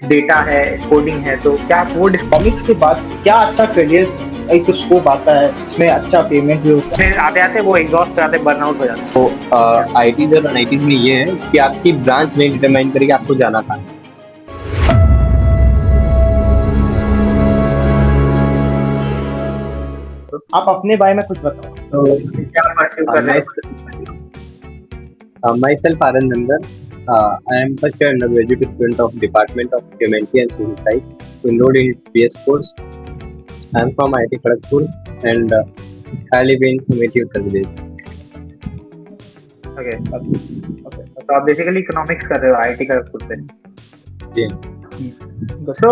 Data है, coding है, तो क्या आप वो कॉमिक्स के बाद क्या अच्छा करियर एक स्कोप आता है, इसमें अच्छा पेमेंट भी होता है। फिर आते-आते वो एग्ज़ॉस्ट हो जाते हैं, बर्नआउट हो जाते हैं। तो आईटीज और एनआईटीज में ये है कि आपकी ब्रांच नहीं डिटरमाइन करेगी आपको जाना कहाँ है। आप अपने बारे में कुछ बताओ। तो क्या परस्यू कर रहे हो? Myself Arun Nandan. I am first year undergraduate student of Department of Humanity and Social Science, enrolled in its BS course. I am from IIT Kharagpur and I live in Humeti, Uttar Pradesh. Okay, तो आप basically economics कर रहे हो IIT Kharagpur से। जी। सो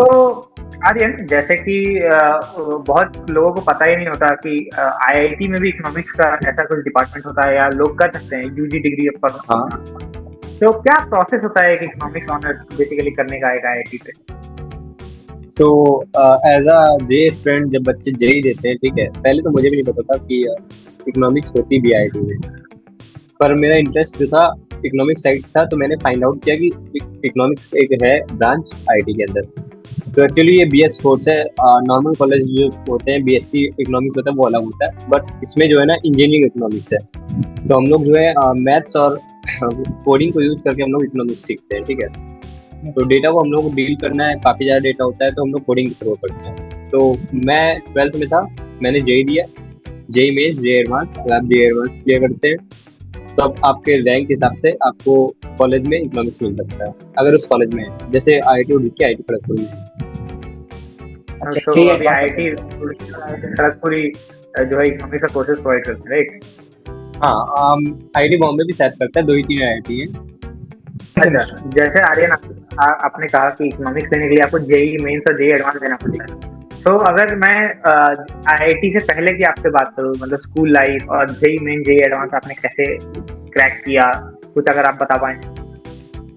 आर्यन, जैसे कि बहुत लोगों को पता ही नहीं होता कि आईआईटी में भी इकोनॉमिक्स का ऐसा कुछ डिपार्टमेंट होता है, या लोग कर सकते हैं यूजी डिग्री पर। हाँ, तो क्या प्रोसेस होता है एक इकोनॉमिक्स ऑनर्स बेसिकली करने का एक आईआईटी पे? तो एज अ जे स्टूडेंट जब बच्चे जेई देते हैं, ठीक है, पहले तो मुझे भी नहीं पता था कि इकोनॉमिक्स होती भी आईआईटी में, पर मेरा इंटरेस्ट जो था इकोनॉमिक्स साइड था, तो मैंने फाइंड आउट किया कि इकोनॉमिक्स एक है ब्रांच आईआईटी के अंदर। तो एक्चुअली ये बीएस कोर्स है। नॉर्मल कॉलेज जो होते हैं बीएससी इकोनॉमिक्स होता है वो अलग होता है, बट इसमें जो है ना इंजीनियरिंग इकोनॉमिक्स है। तो हम लोग जो है मैथ्स और कोडिंग को यूज करके हम लोग इकोनॉमिक्स सीखते हैं, ठीक है। तो डेटा को हम लोग को डील करना है, काफ़ी ज़्यादा डेटा होता है, तो हम लोग कोडिंग के थ्रू करते हैं। तो मैं 12th में था, मैंने जेई दिया, जेई मेंस, जेई एडवांस। अगर आप जेई एडवांस क्लियर करते हैं तो अब आपके रैंक के हिसाब से आपको कॉलेज में इकोनॉमिक्स मिल सकता है, अगर उस कॉलेज में है, जैसे आईआईटी उड़ीसा, आईआईटी खड़गपुर में। सो अभी आईआईटी खड़गपुर ही जो है इकोनॉमिक्स का कोर्सेज प्रोवाइड करते हैं, राइट? हाँ, आईआईटी बॉम्बे भी शायद करता है, 2 ही 3 आईआईटी है। अच्छा, जैसे आर्यन आपने कहा कि इकोनॉमिक्स लेने के लिए आपको जेई मेंस और जेई एडवांस देना पड़ता है। सो अगर मैं आईआईटी से पहले की आपसे बात करूँ, मतलब स्कूल लाइफ और जेई मेन जेई एडवांस आपने कैसे क्रैक किया, कुछ अगर आप बता पाएं।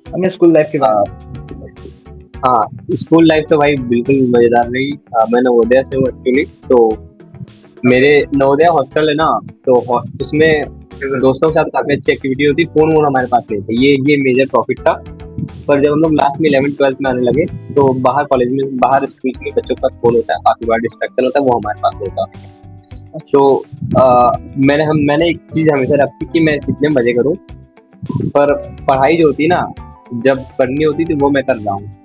हमें स्कूल लाइफ के बाद हाँ, स्कूल लाइफ तो भाई बिल्कुल मजेदार रही। मैं नवोदय से हूँ एक्चुअली। तो मेरे नवोदय हॉस्टल है ना, तो उसमें दोस्तों के साथ काफी अच्छी एक्टिविटी होती। फोन वोन हमारे पास नहीं था, ये मेजर प्रॉफिट था। पर जब हम लोग लास्ट में 11th-12th में आने लगे, तो बाहर कॉलेज में, बाहर स्कूल में बच्चों के पास फोन होता है, काफी बड़ा डिस्ट्रैक्शन होता है, वो हमारे पास नहीं था। तो मैंने एक चीज हमेशा रखी कि मैं कितने मजे करूँ, पर पढ़ाई जो होती है ना, जब करनी होती थी वो मैं कर रहा हूँ।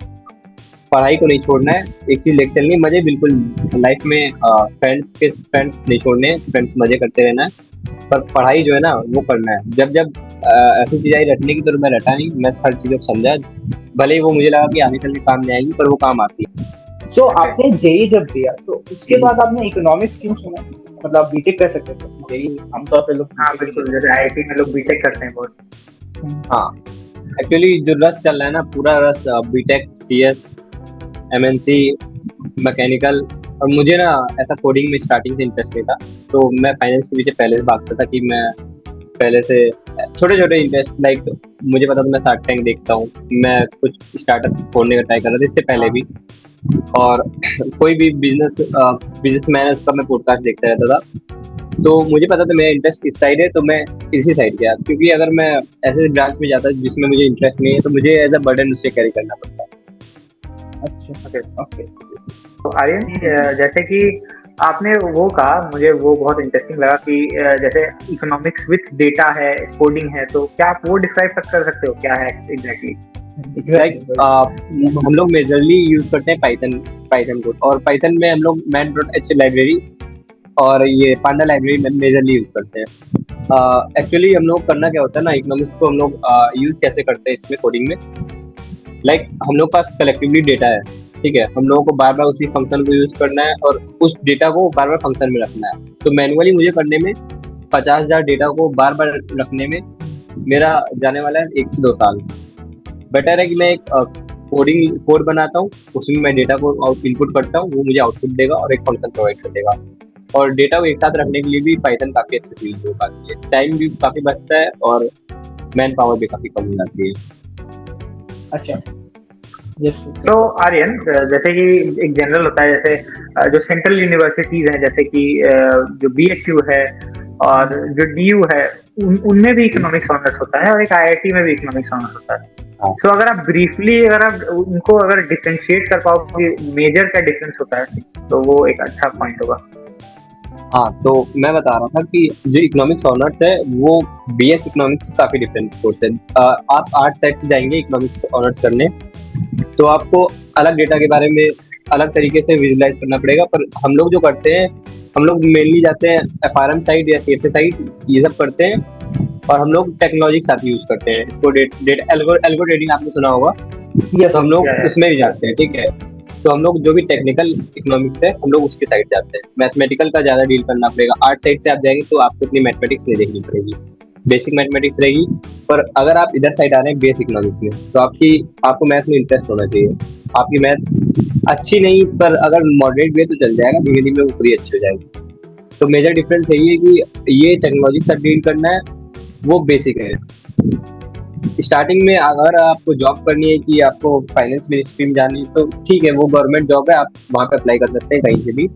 पढ़ाई को नहीं छोड़ना है, एक चीज लेके चलनी, मजे बिल्कुल लाइफ में। फ्रेंड्स नहीं छोड़ने, फ्रेंड्स मजे करते रहना है, पर पढ़ाई जो है ना वो करना है। जब जब ऐसी चीज आई रटने की, तो मैं रटा नहीं, मैं हर चीजों को समझा। भले ही वो मुझे लगा कि आगे चल के काम नहीं आएगी, पर वो काम आती है। तो आपने जेई जब दिया तो उसके बाद आपने इकोनॉमिक्स क्यों चुना? मतलब बीटेक कर सकते थे जेई, आमतौर पे लोग। हाँ बिल्कुल, जैसे आईआईटी में लोग बीटेक करते हैं बहुत। हाँ, एक्चुअली जो रस चल रहा है ना, पूरा रस बीटेक, सीएस, एमएनसी, मैकेनिकल। और मुझे ना ऐसा कोडिंग में स्टार्टिंग से इंटरेस्ट नहीं था, तो मैं फाइनेंस के पीछे पहले से भागता था कि मैं पहले से छोटे छोटे इंटरेस्ट, लाइक मुझे पता था मैं शार्क टैंक देखता हूँ, मैं कुछ स्टार्टअप खोलने का ट्राई कर रहा था इससे पहले भी। और कोई भी बिजनेसमैन है उसका मैं पॉडकास्ट देखता रहता था। तो मुझे पता था मेरा इंटरेस्ट इस साइड है, तो मैं इसी साइड गया, क्योंकि अगर मैं ऐसे ब्रांच में जाता जिसमें मुझे इंटरेस्ट नहीं है, तो मुझे एज अ बर्डन उससे कैरी करना पड़ता। अच्छा, ओके। तो आर्यन, जैसे कि आपने वो कहा, मुझे वो बहुत इंटरेस्टिंग लगा कि जैसे इकोनॉमिक्स विथ डेटा है, कोडिंग है, तो क्या आप वो डिस्क्राइब कर सकते हो क्या है एग्जैक्टली? हम लोग मेजरली यूज करते हैं पाइथन को, और पाइथन में हम लोग मैथ.h लाइब्रेरी और ये पांडा लाइब्रेरी में मेजरली यूज करते हैं। एक्चुअली हम लोग करना क्या होता है ना, इकोनॉमिक्स को हम लोग यूज कैसे करते हैं इसमें कोडिंग में, लाइक हम लोग पास कलेक्टिवली डेटा है, ठीक है, हम लोगों को बार बार उसी फंक्शन को यूज करना है और उस डेटा को बार बार फंक्शन में रखना है। तो मैनुअली मुझे करने में 50,000 डेटा को बार बार रखने में मेरा जाने वाला है 1 से 2 साल। बेटर है कि मैं एक कोड बनाता हूँ, उसमें मैं डेटा को इनपुट करता हूँ, वो मुझे आउटपुट देगा और एक फंक्शन प्रोवाइड कर देगा। और डेटा को एक साथ रखने के लिए भी पाइथन काफ़ी अच्छी चीज हो पाती है, टाइम भी काफ़ी बचता है और मैन पावर भी काफ़ी कम हो जाती है। अच्छा, तो आर्यन, जैसे कि एक जनरल होता है, जैसे जो सेंट्रल यूनिवर्सिटीज हैं, जैसे कि जो बीएचयू है और जो डीयू है, उनमें भी इकोनॉमिक्स ऑनर्स होता है, और एक आईआईटी में भी इकोनॉमिक्स ऑनर्स होता है। हाँ सो अगर आप ब्रीफली अगर आप उनको अगर डिफरेंशिएट कर पाओ कि मेजर क्या डिफरेंस होता है, तो वो एक अच्छा पॉइंट होगा। हाँ, तो मैं बता रहा था कि जो इकोनॉमिक्स ऑनर्स है वो बीएस इकोनॉमिक्स से काफी डिफरेंट कोर्स है। आप आर्ट साइड से जाएंगे इकोनॉमिक्स ऑनर्स करने, तो आपको अलग डेटा के बारे में अलग तरीके से विजुलाइज करना पड़ेगा। पर हम लोग जो करते हैं, हम लोग मेनली जाते हैं एफआरएम साइड या सीएफए साइड, ये सब करते हैं। और हम लोग टेक्नोलॉजी के साथ यूज करते हैं इसको। डेटा एल्गो ट्रेडिंग आपने सुना होगा, यस तो हम लोग Yeah, उसमें भी जाते हैं, ठीक है। तो हम लोग जो भी टेक्निकल इकोनॉमिक्स है हम लोग उसके साइड जाते हैं। मैथमेटिकल का ज्यादा डील करना पड़ेगा। आर्ट साइड से आप जाएंगे तो आपको इतनी मैथमेटिक्स नहीं देखनी पड़ेगी, बेसिक मैथमेटिक्स रहेगी। पर अगर आप इधर साइड आ रहे हैं बेस इकोनॉमिक्स में, तो आपको मैथ में इंटरेस्ट होना चाहिए। आपकी मैथ अच्छी नहीं, पर अगर मॉडरेट भी है तो चल जाएगा, धीरे धीरे वो पूरी अच्छी हो जाएगी। तो मेजर डिफरेंस यही है कि ये टेक्नोलॉजी के साथ डील करना है, वो बेसिक है। स्टार्टिंग में अगर आपको जॉब करनी है कि आपको फाइनेंस मिनिस्ट्री में जानी है, तो ठीक है, वो गवर्नमेंट जॉब है, आप वहाँ पे अप्लाई कर सकते हैं कहीं से भी।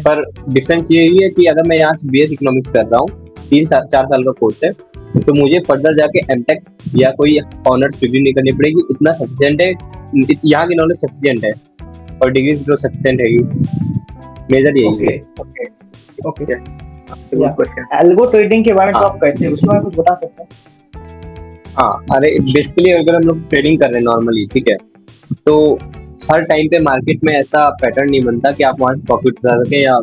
पर डिफरेंस ये ही है कि अगर मैं यहाँ से बीएस इकोनॉमिक्स कर रहा हूँ, 4 साल का कोर्स है, तो मुझे फर्दर जाके एमटेक या कोई ऑनर्स डिग्री नहीं करनी पड़ेगी। इतना सफिशिएंट है, यहाँ की नॉलेज सफिशिएंट है, और डिग्री तो सफिशिएंट है ही। मेजर यही है। Okay okay good question. Algo trading के बारे में हाँ। आप कहते हैं, उसमें कुछ बता सकते हैं? हाँ, अरे बेसिकली अगर हम लोग ट्रेडिंग कर रहे हैं नॉर्मली, ठीक है, तो हर टाइम पे मार्केट में ऐसा पैटर्न नहीं बनता कि आप वहाँ से प्रॉफिट उठा सकें या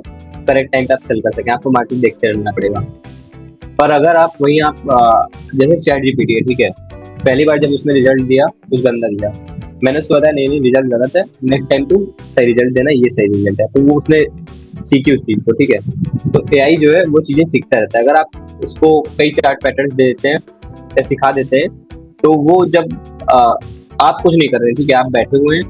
करेक्ट टाइम पे आप सेल कर सकें। आपको मार्केट देखते रहना पड़ेगा। पर अगर आप वहीं जैसे ChatGPT है, ठीक है, पहली बार जब उसने रिजल्ट दिया कुछ गंदा दिया, मैंने उसको बताया नहीं रिजल्ट गलत है, नेक्स्ट टाइम तुम सही रिजल्ट देना, ये सही रिजल्ट है। तो वो उसने सीखी उस चीज को, ठीक है। तो एआई जो है वो चीजें सीखता रहता है। अगर आप उसको कई चार्ट पैटर्न दे देते हैं या सिखा देते हैं, तो वो जब आप कुछ नहीं कर रहे, ठीक है, आप बैठे हुए हैं,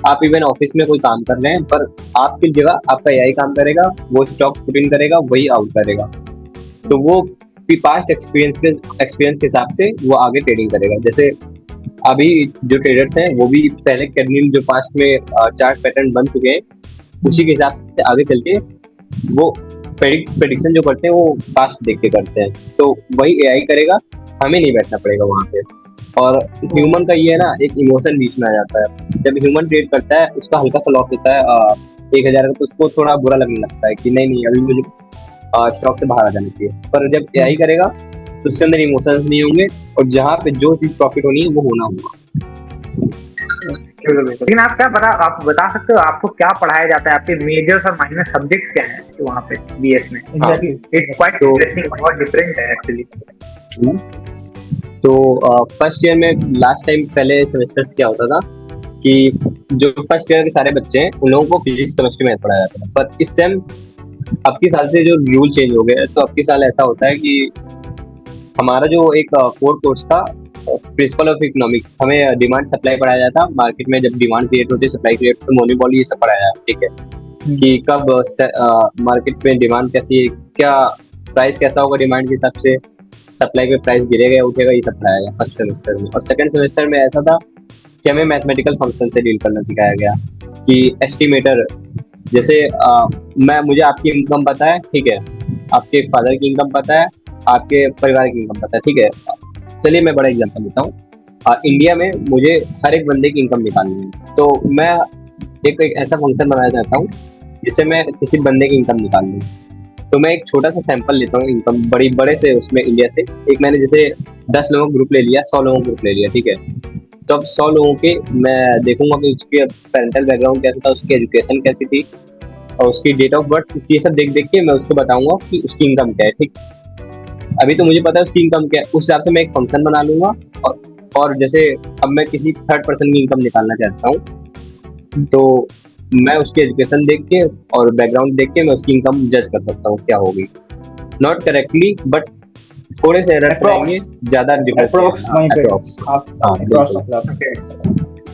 आप इवन ऑफिस में कोई काम कर रहे हैं, पर आपकी जगह आपका एआई काम करेगा, वो स्टॉक पुट इन करेगा, वही आउट करेगा। तो वो पास्ट एक्सपीरियंस के हिसाब से वो आगे ट्रेडिंग करेगा। जैसे अभी जो ट्रेडर्स हैं वो भी पहले कैडमिल जो पास्ट में चार्ट पैटर्न बन चुके हैं, उसी के हिसाब से आगे चल के वो प्रेडिक्शन जो करते हैं वो पास्ट देख के करते हैं। तो वही एआई करेगा, हमें नहीं बैठना पड़ेगा वहाँ पे। और ह्यूमन का ये है ना, एक इमोशन बीच में आ जाता है। जब ह्यूमन ट्रेड करता है, उसका हल्का सा लॉस होता है 1,000 का, तो उसको थोड़ा बुरा लगने लगता है कि नहीं अभी मुझे स्टॉक से बाहर आ जाना चाहिए। पर जब एआई करेगा तो उसके अंदर इमोशंस नहीं होंगे, और जहाँ पे जो चीज प्रॉफिट होनी है वो होना होगा। लेकिन आप बता सकते हो आपको क्या पढ़ाया जाता है, आपके मेजर्स और माइनर सब्जेक्ट्स क्या हैं वहाँ पे बीएस में? इट्स क्वाइट इंटरेस्टिंग, बहुत डिफरेंट है एक्चुअली। तो फर्स्ट ईयर में लास्ट टाइम पहले सेमेस्टर्स क्या होता था कि जो फर्स्ट ईयर के सारे बच्चे हैं उन लोगों को फिजिक्स केमिस्ट्री मैथ पढ़ाया जाता था। पर इस टाइम अब की साल से जो रूल चेंज हो गया है, तो अब की साल ऐसा होता है कि हमारा जो एक कोर कोर्स था प्रिंसिपल ऑफ इकोनॉमिक्स, हमें डिमांड सप्लाई पढ़ाया जाता। मार्केट में जब डिमांड क्रिएट होती है, सप्लाई क्रिएट, तो मोनोपोली ये सब पढ़ाया जाता, ठीक है, कि कब मार्केट में डिमांड कैसी है, क्या प्राइस कैसा होगा डिमांड के हिसाब से, सप्लाई पे प्राइस गिरेगा या उठेगा, ये सब पढ़ाया गया फर्स्ट सेमेस्टर में। और सेकंड सेमेस्टर में ऐसा था कि हमें मैथमेटिकल फंक्शन से डील करना सिखाया गया कि एस्टिमेटर, जैसे मुझे आपकी इनकम पता है, ठीक है, आपके फादर की इनकम पता है, आपके परिवार की इनकम पता है, ठीक है। चलिए मैं बड़ा एग्जांपल देता हूँ। इंडिया में मुझे हर एक बंदे की इनकम निकालनी है, तो मैं एक ऐसा फंक्शन बनाना चाहता हूँ जिससे मैं किसी बंदे की इनकम निकाल लूँ। तो मैं एक छोटा सा सैंपल लेता हूँ इनकम बड़े से, उसमें इंडिया से एक मैंने जैसे 10 लोगों का ग्रुप ले लिया, 100 लोगों का ग्रुप ले लिया, ठीक है। तो अब 100 लोगों के मैं देखूंगा कि उसके पेरेंटल बैकग्राउंड कैसा था, उसकी एजुकेशन कैसी थी, और उसकी डेट ऑफ बर्थ, ये सब देख के मैं उसको बताऊंगा कि उसकी इनकम क्या है, ठीक। अभी तो मुझे पता है उसकी इनकम क्या है, उस हिसाब से मैं एक फंक्शन बना लूंगा। और जैसे अब मैं किसी थर्ड पर्सन की इनकम निकालना चाहता हूँ, तो मैं उसकी एजुकेशन देख के और बैकग्राउंड देख के मैं उसकी इनकम जज कर सकता हूँ क्या होगी। नॉट करेक्टली, बट थोड़े से एरर्स रहेंगे, ज्यादा डिफरेंस।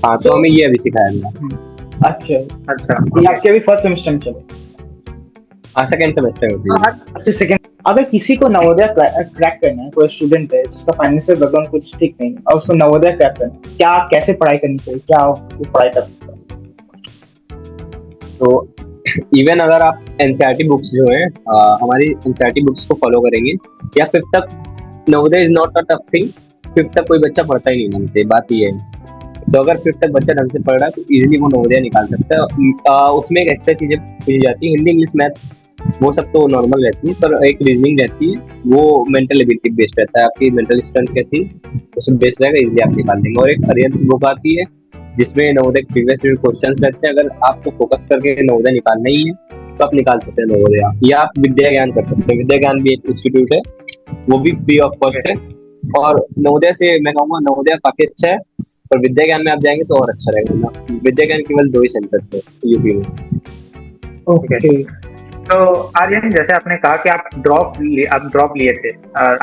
हाँ, तो हमें ये अभी सिखाया गया। अच्छा, ये आपके अभी फर्स्ट सेमेस्टर में चलो? हाँ, सेकंड सेमेस्टर में। अच्छा, सेकंड। अगर किसी को नवोदय क्रैक करना है, कोई स्टूडेंट है जिसका फाइनेंशियल बैकग्राउंड कुछ ठीक नहीं है और उसको नवोदय क्रैक करना है, क्या कैसे पढ़ाई करनी चाहिए, क्या वो पढ़ाई कर सकता है? तो इवन अगर आप एनसीईआरटी बुक्स जो है, हमारी एनसीईआरटी बुक्स को फॉलो करेंगे या 5th तक, Navodaya is not a tough thing. 5th तक कोई बच्चा पढ़ता ही नहीं ढंग से, बात ये है। तो अगर 5th तक बच्चा ढंग से पढ़ रहा है तो इजीली वो नवोदय निकाल सकता है। उसमें एक एक्स्ट्रा चीजें पूछी जाती है, हिंदी इंग्लिश मैथ्स वो सब तो नॉर्मल रहती है, पर एक रीजनिंग रहती है, वो मेंटल एबिलिटी बेस्ड रहता है, आपकी मेंटल स्ट्रेंथ कैसी उसमें बेस्ड रहेगा, इजीली आप निकाल देंगे। और एक अरिहंत बुक आती है जिसमें नवोदय प्रीवियस ईयर क्वेश्चन रहते हैं, अगर आपको फोकस करके नवोदय निकालना ही है तो आप निकाल सकते हैं नवोदय, या आप विद्या ज्ञान कर सकते हैं। विद्या ज्ञान भी एक इंस्टीट्यूट है, वो भी फ्री ऑफ कॉस्ट है। और नवोदय से मैं कहूँगा नवोदय काफी अच्छा है, और विद्या ज्ञान में आप जाएंगे तो और अच्छा रहेगा ना। विद्या ज्ञान केवल 2 ही सेंटर्स है यूपी में। ओके। तो आर्यन, जैसे आपने कहा कि आप ड्रॉप लिए थे,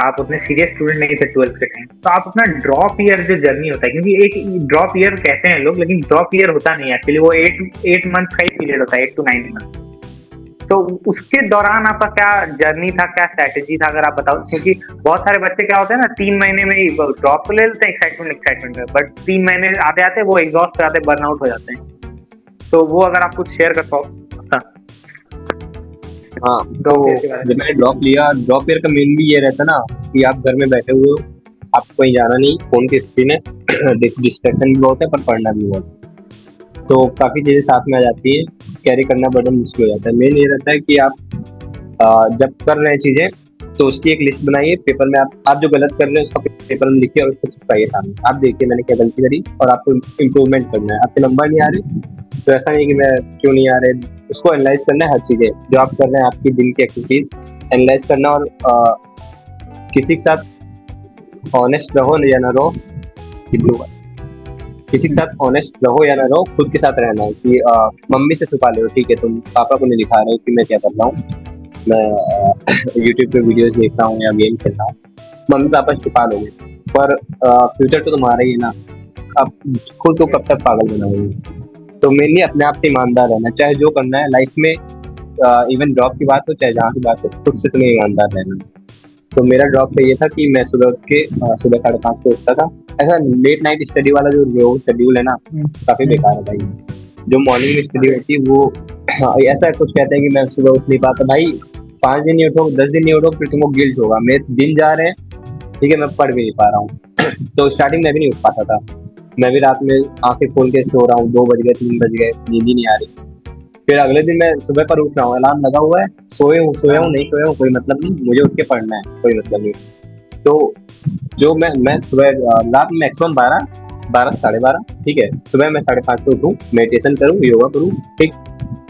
आप उतने सीरियस स्टूडेंट नहीं थे 12th के टाइम, तो आप अपना ड्रॉप ईयर जो जर्नी होता है, क्योंकि एक ड्रॉप ईयर कहते हैं लोग, लेकिन ड्रॉप ईयर होता नहीं है एक्चुअली, वो 8 मंथ का ही पीरियड होता है, 8 to 9 मंथ। तो उसके दौरान आपका क्या जर्नी था, क्या स्ट्रैटेजी था, अगर आप बताओ। क्योंकि बहुत सारे बच्चे क्या होते हैं ना, 3 महीने में ही ड्रॉप ले लेते हैं एक्साइटमेंट में, बट 3 महीने आते आते वो एग्जॉस्ट हो जाते हैं, बर्नआउट हो जाते हैं। तो वो अगर आप कुछ शेयर कर पाओ। हाँ, तो जब मैंने ड्रॉप लिया, ड्रॉप ईयर का मेन भी ये रहता ना कि आप घर में बैठे हुए हो, आपको कहीं जाना नहीं, फोन की स्क्रीन है, डिस्ट्रैक्शन भी बहुत है, पर पढ़ना भी बहुत है, तो काफी चीजें साथ में आ जाती है, कैरी करना बर्डन मुश्किल हो जाता है। मेन ये रहता है कि आप जब कर रहे हैं चीजें तो उसकी एक लिस्ट बनाइए पेपर में, आप जो गलत कर रहे हैं उसका पेपर में लिखिए और उसको चिपकाइए सामने, आप देखिए मैंने क्या गलती करी और आपको इम्प्रूवमेंट करना है। आपके नंबर नहीं आ रहे तो ऐसा नहीं कि मैं क्यों नहीं आ रहे, उसको एनालाइज करना है, हर चीजें जो आप कर रहे हैं आपकी दिन की एक्टिविटीज एनालाइज करना, और किसी के साथ ऑनेस्ट रहो या ना रहो, किसी के साथ ऑनेस्ट रहो या ना रहो, खुद के साथ रहना है कि मम्मी से छुपा लो, ठीक है तुम पापा को नहीं दिखा रहे हो कि मैं क्या कर रहा हूँ, मैं यूट्यूब पे वीडियोस देख रहा हूँ या गेम खेल रहा हूँ, मम्मी पापा से छुपा लोगे, पर फ्यूचर तो तुम्हारा ही है ना, अब खुद को कब तक पागल बनाओगे। तो मेनली अपने आप से ईमानदार रहना, चाहे जो करना है लाइफ में, इवन जॉब की बात हो चाहे जहाँ की बात हो, खुद से तुम्हें ईमानदार रहना। तो मेरा ड्रॉप पे ये था कि मैं सुबह उठ के सुबह 5:30 को उठता था। ऐसा लेट नाइट स्टडी वाला जो शेड्यूल है ना, काफी बेकार है भाई। जो मॉर्निंग में स्टडी होती है वो ऐसा कुछ कहते हैं कि मैं सुबह उठ नहीं पाता भाई, 5 दिन नहीं उठो 10 दिन नहीं उठो फिर तुमको गिल्ट होगा, मेरे दिन जा रहे हैं, ठीक है मैं पढ़ भी नहीं पा रहा हूँ। तो स्टार्टिंग में भी नहीं उठ पाता था, मैं भी रात में आंखें खोल के सो रहा हूँ, 2 बज गए 3 बज गए, नींद ही नहीं आ रही। फिर अगले दिन मैं सुबह पर उठ रहा हूँ, अलार्म लगा हुआ है, सोया हूँ नहीं सोया हूँ कोई मतलब नहीं, मुझे उठ के पढ़ना है, कोई मतलब नहीं। तो जो मैं सुबह रात में मैक्सिमम 12 12:30, ठीक है, सुबह मैं 5:30 पे उठूँ, मेडिटेशन करूँ, योगा करूँ, ठीक,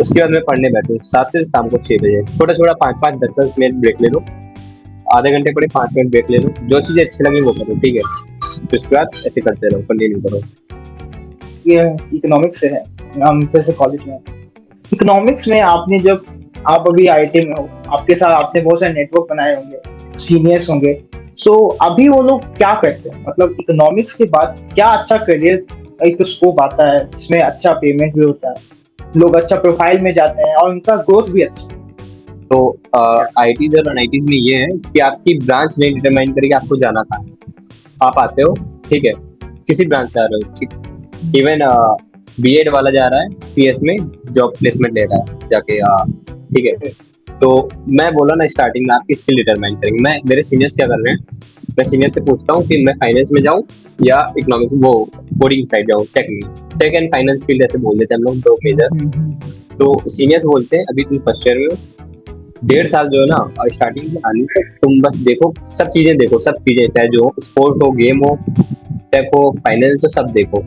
उसके बाद मैं पढ़ने बैठूँ 7 से शाम को 6 बजे, छोटा छोटा 5-5 10-10 मिनट ब्रेक ले लो, आधे घंटे पढ़े 5 मिनट ब्रेक ले लो, जो चीज़ें अच्छी लगी वो करो, ठीक है, तो उसके बाद ऐसे करते रहो, कंटिन्यू करो। ये इकोनॉमिक्स से है, हम फिर से कॉलेज में इकोनॉमिक्स में आपने जब आप अभी आईटी में हो, आपके साथ आपने बहुत सारे नेटवर्क बनाए होंगे, सीनियर्स होंगे, सो अभी वो लोग क्या करते हैं, मतलब इकोनॉमिक्स के बाद क्या अच्छा करियर एक तो स्कोप आता है जिसमें अच्छा पेमेंट भी होता है, लोग अच्छा प्रोफाइल में जाते हैं और उनका ग्रोथ भी अच्छा है। तो आईटीज और एनआईटीज में ये है कि आपकी ब्रांच नहीं डिटरमाइन करेगी आपको जाना कहाँ है। आप आते हो, ठीक है, किसी ब्रांच से आ रहे हो, इवन बीएड वाला जा रहा है सीएस में जॉब प्लेसमेंट ले रहा है जाके, ठीक है, तो मैं बोला ना स्टार्टिंग में आपकी स्किल डिटरमाइन करेंगे। मैं मेरे सीनियर्स क्या कर रहे हैं, मैं सीनियर से पूछता हूँ कि मैं फाइनेंस में जाऊँ या इकोनॉमिक्स वो कोडिंग साइड जाऊँ, टेक एंड फाइनेंस फील्ड ऐसे बोल देते हैं हम लोग, 2 मेजर। तो सीनियर्स बोलते हैं अभी तुम फर्स्ट ईयर में हो, 1.5 साल जो है ना स्टार्टिंग में आने तक तुम बस देखो, सब चीजें चाहे जो स्पोर्ट हो, गेम हो, टेक हो, फाइनेंस हो, सब देखो।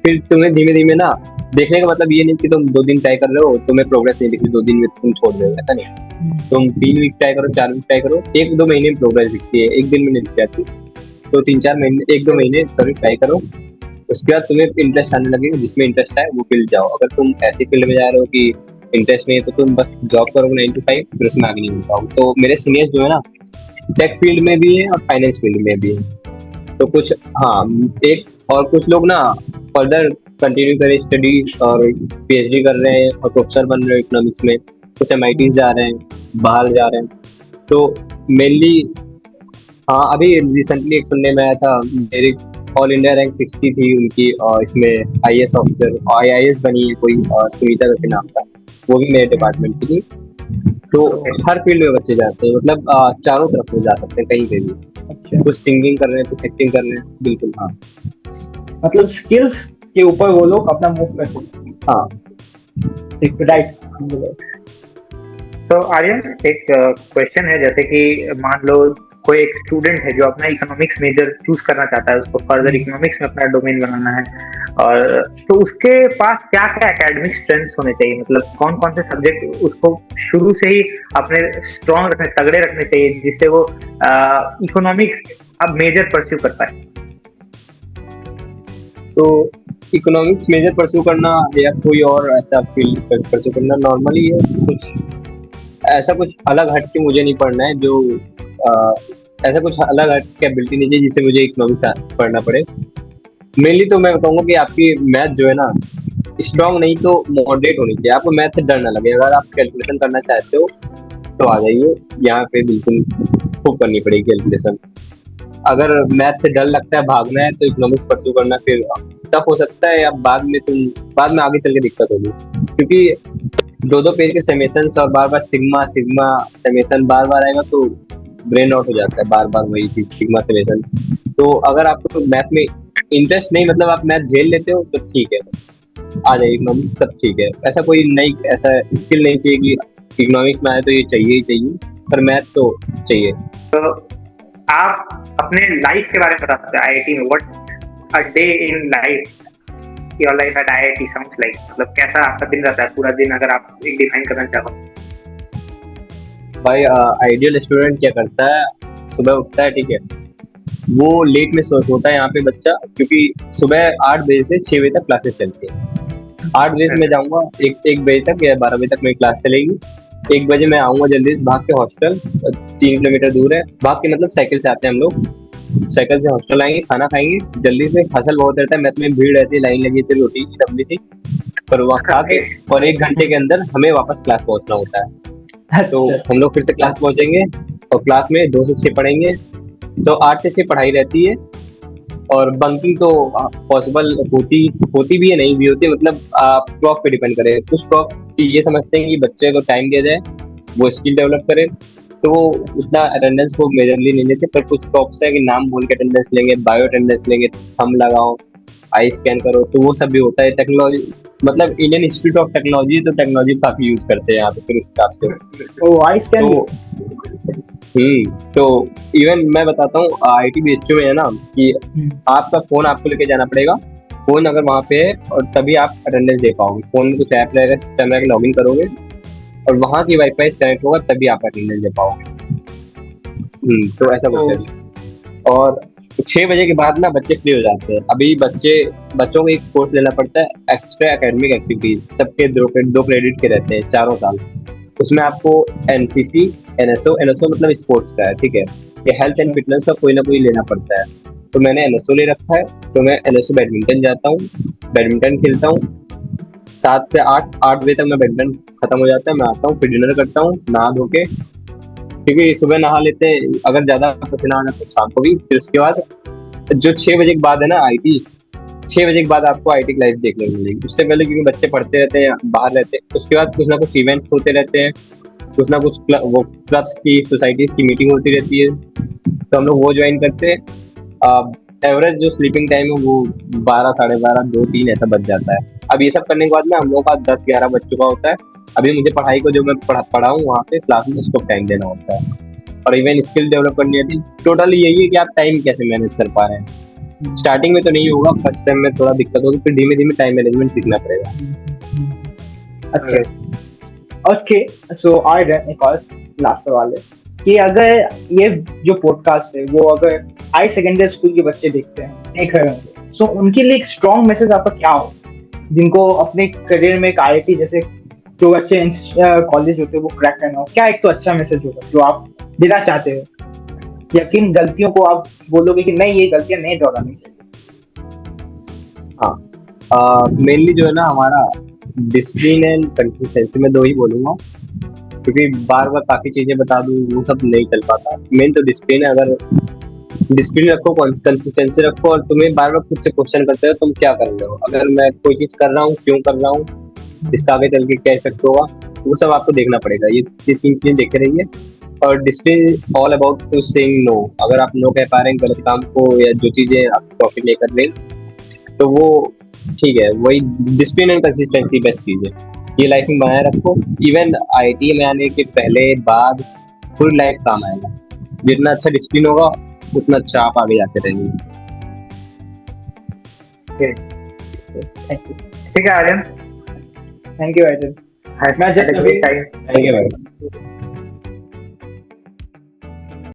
फिर तुम्हें धीमे धीमे ना देखने का मतलब ये नहीं कि तुम 2 दिन ट्राई कर रहे हो, तुम्हें प्रोग्रेस नहीं दिखती 2 दिन में तुम छोड़ रहे हो, ऐसा नहीं। तुम 3 वीक ट्राई करो, 4 वीक ट्राई करो, 1-2 महीने में प्रोग्रेस दिखती है, 1 दिन में नहीं दिख जाती। तो 3-4 महीने 1-2 महीने सॉरी ट्राई करो, उसके बाद तुम्हें इंटरेस्ट आने लगेगा, जिसमें इंटरेस्ट है वो फील्ड जाओ। अगर तुम ऐसी फील्ड में जा रहे हो कि इंटरेस्ट नहीं है तो तुम बस जॉब करोगे 9 to 5, फिर उसमें आगे नहीं मिल पाओगे। तो मेरे सीनियर्स जो है ना टेक फील्ड में भी है और फाइनेंस फील्ड में भी है। तो कुछ एक और कुछ लोग ना फर्दर कंटिन्यू करें स्टडीज और पीएचडी कर रहे हैं और प्रोफेसर बन रहे हैं इकोनॉमिक्स में, कुछ एमआईटी जा रहे हैं, बाहर जा रहे हैं। तो मेनली अभी रिसेंटली एक सुनने में आया था, मेरी ऑल इंडिया रैंक 60 थी उनकी, और इसमें आईएएस ऑफिसर आईएएस बनी है कोई, सुनीता के नाम का, वो भी मेरे डिपार्टमेंट की थी। तो हर फील्ड में बच्चे जाते हैं, मतलब चारों तरफ हो जा सकते हैं कहीं पे भी। अच्छा, कुछ सिंगिंग कर रहे हैं, कुछ एक्टिंग कर रहे हैं, बिल्कुल हाँ। मतलब स्किल्स के ऊपर वो लोग अपना मूव करते हैं। हाँ ठीक, राइट। तो आर्यन, एक क्वेश्चन है, जैसे कि मान लो कोई एक स्टूडेंट है जो अपना इकोनॉमिक्स मेजर चूज करना चाहता है, उसको फर्दर इकोनॉमिक्स में अपना डोमेन बनाना है, और तो उसके पास क्या क्या एकेडमिक स्ट्रेंथ्स होने चाहिए, मतलब कौन कौन से सब्जेक्ट उसको शुरू से ही अपने स्ट्रॉन्ग रखने, तगड़े रखने चाहिए, जिससे वो इकोनॉमिक्स अब मेजर परस्यू कर पाए। तो इकोनॉमिक्स मेजर परस्यू करना या कोई और ऐसा फील्ड परस्यू करना नॉर्मली है, कुछ ऐसा कुछ अलग हट के मुझे नहीं पढ़ना है, जो अ, ऐसा कुछ अलग हट के एबिलिटी नहीं चाहिए जिससे मुझे इकोनॉमिक्स पढ़ना पड़े। मेनली तो मैं बताऊंगा कि आपकी मैथ जो है ना, स्ट्रांग नहीं तो मॉडरेट होनी चाहिए। आपको मैथ से डर ना लगे, अगर आप कैलकुलेशन करना चाहते हो तो आ जाइए यहाँ पे, बिल्कुल खूब करनी पड़ेगी कैलकुलेशन। अगर मैथ से डर लगता है, भागना है, तो इकोनॉमिक्स परस्यू करना फिर टफ हो सकता है, या बाद में आगे चल के दिक्कत होगी, क्योंकि दो दो पेज के समेशन और बार बार सिग्मा सिग्मा समेशन बार बार आएगा तो ब्रेन आउट हो जाता है, बार बार वही चीज सिग्मा समेशन। तो अगर आपको मैथ में इंटरेस्ट नहीं, मतलब आप मैथ झेल लेते हो तो ठीक है, आ जाए इकोनॉमिक्स, तब ठीक है। ऐसा कोई नई ऐसा स्किल नहीं चाहिए कि इकोनॉमिक्स में आए तो ये चाहिए ही चाहिए, पर मैथ तो चाहिए। तो आप अपने लाइफ के बारे में बता सकते हैं आईआईटी में, what a day in life, your life at IIT sounds like, मतलब कैसा आपका दिन रहता है पूरा दिन, अगर आप एक डिफाइन करना चाहो। भाई आइडियल स्टूडेंट क्या करता है, सुबह उठता है, ठीक है, वो लेट में सोता है यहाँ पे बच्चा, क्योंकि सुबह 8 बजे से 6 बजे तक क्लासेस चलती है। 8 बजे से मैं जाऊंगा, एक बजे तक या 12 बजे तक मेरी क्लास चलेगी। 1 बजे मैं आऊंगा जल्दी से भाग के हॉस्टल, 3 किलोमीटर दूर है, भाग के मतलब साइकिल से आते हैं हम लोग। साइकिल से हॉस्टल आएंगे, खाना खाएंगे जल्दी से, हसल बहुत रहता है मेस में, भीड़ रहती है, लाइन लगी रहती है रोटी की लंबी सी, पर वहाँ खा के और 1 घंटे के अंदर हमें वापस क्लास पहुंचना होता है। तो अच्छा, हम लोग फिर से क्लास पहुंचेंगे और क्लास में 2 से 6 पढ़ेंगे, तो 8 से 6 पढ़ाई रहती है। और बंकिंग तो पॉसिबल होती भी है, नहीं भी होती, मतलब प्रॉफ पे डिपेंड करे। कुछ प्रॉफ ये समझते हैं कि बच्चे को टाइम दिया जाए, वो स्किल डेवलप करे, तो वो उतना अटेंडेंस को मेजरली नहीं लेते। पर कुछ प्रॉफ्स है कि नाम बोल के अटेंडेंस लेंगे, बायो अटेंडेंस लेंगे, थंब लगाओ, आई स्कैन करो, तो वो सब भी होता है। टेक्नोलॉजी मतलब इंडियन इंस्टीट्यूट ऑफ टेक्नोलॉजी, तो टेक्नोलॉजी काफी यूज करते हैं यहाँ पे फिर इस हिसाब से। ओ आई स्कैन। तो तो इवन मैं बताता हूँ आईटी बीएचयू में है ना, कि आपका फोन आपको लेके जाना पड़ेगा। फोन अगर वहाँ पे है और तभी आप अटेंडेंस दे पाओगे, फोन में कुछ ऐप रहेगा, सिस्टम रहेगा, लॉगिन करोगे और वहाँ की वाईफाई से कनेक्ट होगा तभी आप अटेंडेंस दे पाओगे। तो ऐसा कुछ है। और 6 बजे के बाद ना बच्चे फ्री हो जाते हैं। अभी बच्चों को एक कोर्स लेना पड़ता है, एक्स्ट्रा एकेडमिक एक्टिविटीज, सबके 2 क्रेडिट के रहते हैं 4 साल। उसमें आपको एनसीसी, एनएसओ मतलब स्पोर्ट्स का है, ठीक है, ये हेल्थ एंड फिटनेस का कोई ना कोई लेना पड़ता है। तो मैंने एनएसओ ले रखा है, तो मैं एनएसओ बैडमिंटन जाता हूँ, बैडमिंटन खेलता हूँ 7 से 8 बजे तक मैं बैडमिंटन खत्म हो जाता है, मैं आता हूँ, फिर डिनर करता हूँ नहा धो के, क्योंकि सुबह नहा लेते हैं, अगर ज्यादा पसीना आना तो शाम को भी। फिर उसके बाद जो 6 बजे के बाद है ना आईटी, 6 बजे के बाद आपको आईटी की लाइफ देखने को मिलेगी। उससे पहले क्योंकि बच्चे पढ़ते रहते हैं, बाहर रहते हैं, उसके बाद कुछ ना कुछ इवेंट्स होते रहते हैं, कुछ ना कुछ वो क्लब्स की, सोसाइटीज की मीटिंग होती रहती है, तो हम लोग वो ज्वाइन करते हैं। एवरेज जो स्लीपिंग टाइम है वो 12, साढ़े 12, 2, 3 ऐसा बच जाता है। अब ये सब करने के बाद ना हम लोग का 10-11 बज चुका होता है। अभी मुझे पढ़ाई को जो मैं पढ़ा हूँ वहाँ पे क्लास में, उसको टाइम देना होता है, और इवन स्किल डेवलप करनी होती है। टोटली यही है कि आप टाइम कैसे मैनेज कर पा रहे हैं। स्टार्टिंग में तो नहीं होगा, फर्स्ट सेम में थोड़ा दिक्कत होगी, फिर धीमे धीमे टाइम मैनेजमेंट सीखना पड़ेगा। अच्छा, ओके, सो आई एक और लास्ट सवाल है कि अगर ये जो पॉडकास्ट है वो अगर हाई सेकेंडरी स्कूल के बच्चे देख रहे होंगे, सो उनके लिए एक स्ट्रॉन्ग मैसेज आपका क्या हो, जिनको अपने करियर में एक आईआईटी जैसे जो अच्छे कॉलेज होते हैं वो क्रैक करना हो, क्या एक तो अच्छा मैसेज होगा जो आप देना चाहते हो, या किन गलतियों को आप बोलोगे कि नहीं ये गलतियां नहीं दोहरानी चाहिए? हाँ, मेनली जो है ना हमारा डिसिप्लिन एंड कंसिस्टेंसी, में 2 ही बोलूंगा, क्योंकि बार बार काफी चीजें बता दूं वो सब नहीं चल पाता। मेन तो डिसिप्लिन है, अगर डिसिप्लिन रखो, कंसिस्टेंसी रखो, और तुम्हें बार बार खुद से क्वेश्चन करते हो तुम क्या कर रहे हो, अगर मैं कोई चीज कर रहा हूँ क्यों कर रहा हूँ, इसका आगे चल के क्या इफेक्ट होगा, वो सब आपको देखना पड़ेगा। ये 3 चीजें देखे रहिए, और discipline all about to saying no. अगर आप नो कह पा रहे हैं गलत काम को या जो चीजें आप प्रॉफिट नहीं कर रहे तो वो ठीक है। वही डिसिप्लिन एंड कंसिस्टेंसी बेस्ट चीज है, ये लाइफ में बनाए रखो। इवन आईटी में आने के पहले बाद पूरी लाइफ काम आएगा। जितना अच्छा डिसिप्लिन होगा उतना अच्छा आप आगे जाते रहेंगे। Thank you. ठीक है आर्यन, थैंक यू आइटन। मैं just टाइम थैंक यू भाई।